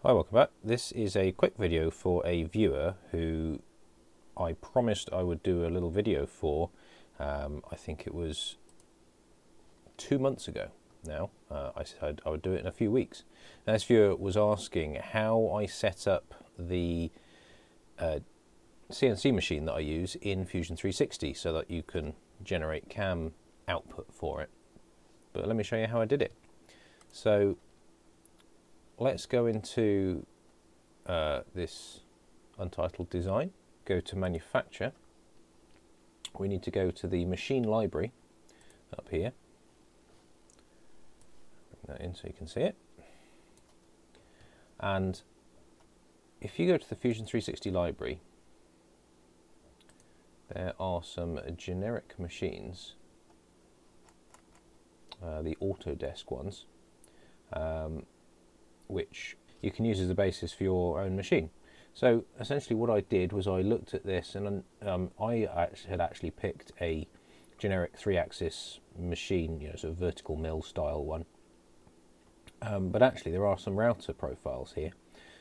Hi, welcome back. This is a quick video for a viewer who I promised I would do a little video for. I think it was 2 months ago now. I said I would do it in a few weeks. And this viewer was asking how I set up the CNC machine that I use in Fusion360 so that you can generate CAM output for it. But let me show you how I did it. So let's go into this Untitled design, go to manufacture. We need to go to the machine library up here. Bring that in so you can see it. And if you go to the Fusion360 library, there are some generic machines, the Autodesk ones, which you can use as a basis for your own machine. So essentially what I did was I looked at this and I had actually picked a generic 3-axis machine, sort of vertical mill style one. But actually there are some router profiles here.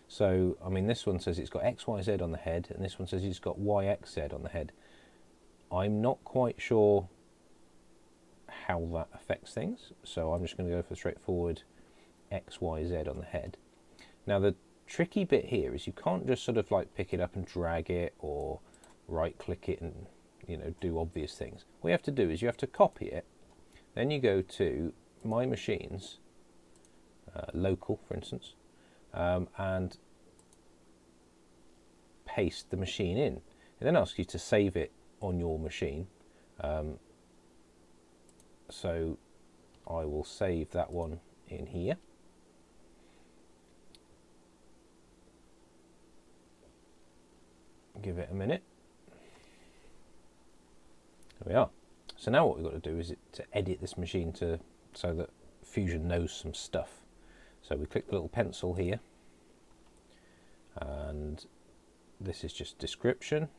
So, I mean, this one says it's got XYZ on the head and this one says it's got YXZ on the head. I'm not quite sure how that affects things, so I'm just going to go for straightforward XYZ on the head. Now the tricky bit here is you can't just sort of like pick it up and drag it or right click it and do obvious things. What you have to do is you have to copy it, then you go to My Machines, local for instance, and paste the machine in. It then asks you to save it on your machine, so I will save that one in here. Give it a minute. There we are. So now what we've got to do is to edit this machine so that Fusion knows some stuff. So we click the little pencil here, and this is just description.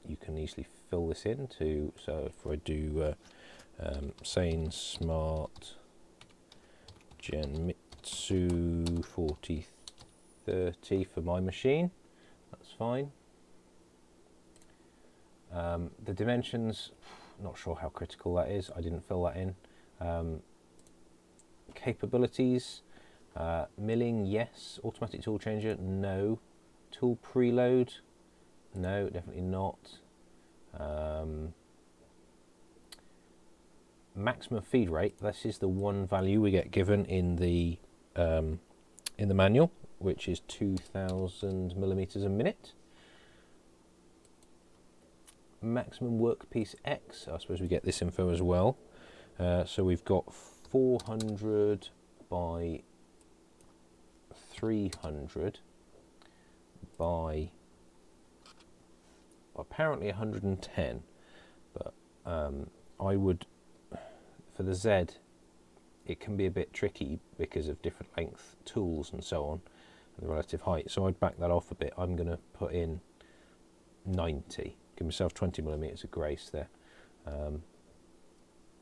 You can easily fill this in to, so if I do Sainsmart Genmitsu 4030 for my machine, that's fine. The dimensions, not sure how critical that is, I didn't fill that in. Capabilities, milling, yes. Automatic tool changer, no. Tool preload, no, definitely not. Maximum feed rate, this is the one value we get given in the manual, which is 2000 millimeters a minute. Maximum workpiece X, I suppose we get this info as well. So we've got 400 by 300 by apparently 110, but I would, for the Z, it can be a bit tricky because of different length tools and so on, and the relative height, so I'd back that off a bit. I'm going to put in 90, give myself 20 millimeters of grace there.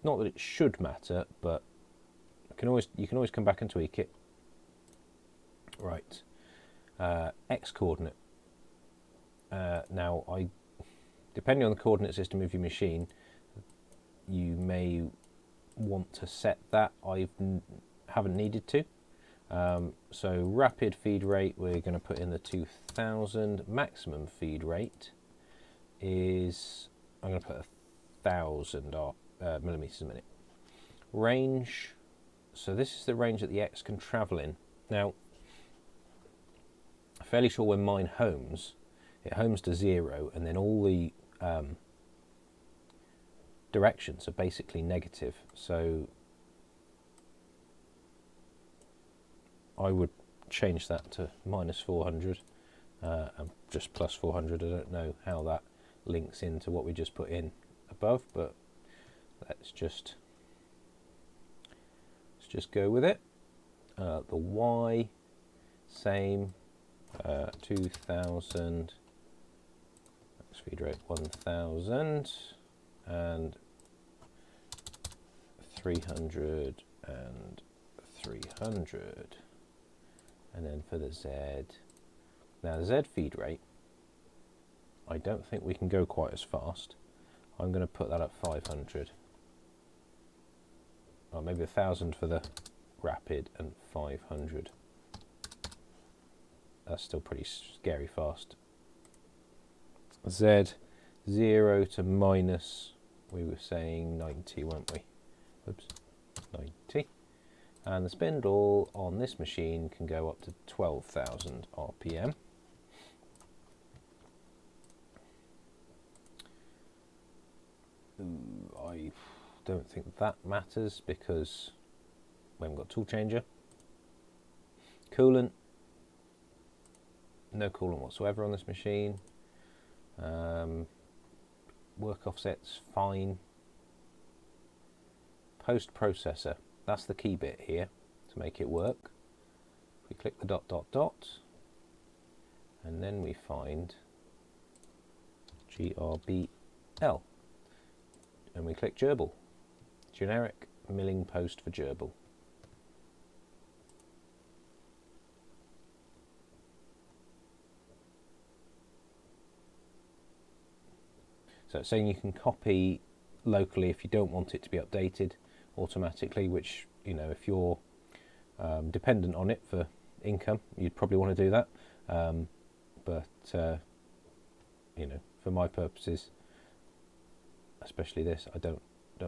Not that it should matter, but you can always come back and tweak it. Right, X coordinate. Now, depending on the coordinate system of your machine, you may want to set that. I haven't needed to. So rapid feed rate, we're going to put in the 2000. Maximum feed rate is, I'm going to put 1000 millimeters a minute. Range, so this is the range that the X can travel in. Now, I'm fairly sure when mine homes, it homes to 0, and then all the directions are basically negative. So I would change that to minus 400 and just plus 400. I don't know how that links into what we just put in above, but let's just go with it. The Y, same, 2000. Feed rate 1000 and 300 and 300. And then for the Z, now the Z feed rate, I don't think we can go quite as fast. I'm going to put that at 500. Or maybe 1,000 for the rapid and 500. That's still pretty scary fast. Z, 0 to minus, we were saying 90, weren't we? Oops, 90. And the spindle on this machine can go up to 12,000 RPM. I don't think that matters because we haven't got tool changer. Coolant, no coolant whatsoever on this machine. Work offset's fine. Post processor, that's the key bit here to make it work. We click the ... and then we find grbl and we click gerbil, generic milling post for gerbil. So it's saying you can copy locally if you don't want it to be updated automatically, which, you know, if you're dependent on it for income, you'd probably want to do that. But you know, for my purposes, especially this, I don't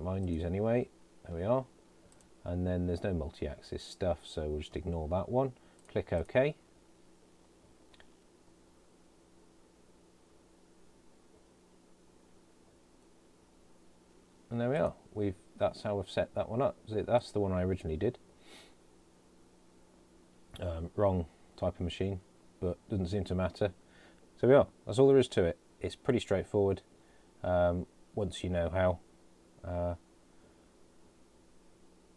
mind, use anyway. There we are. And then there's no multi-axis stuff, so we'll just ignore that one. Click OK. And there we are. That's how we've set that one up. That's the one I originally did. Wrong type of machine, but doesn't seem to matter. So we are. That's all there is to it. It's pretty straightforward once you know how.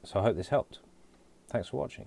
So I hope this helped. Thanks for watching.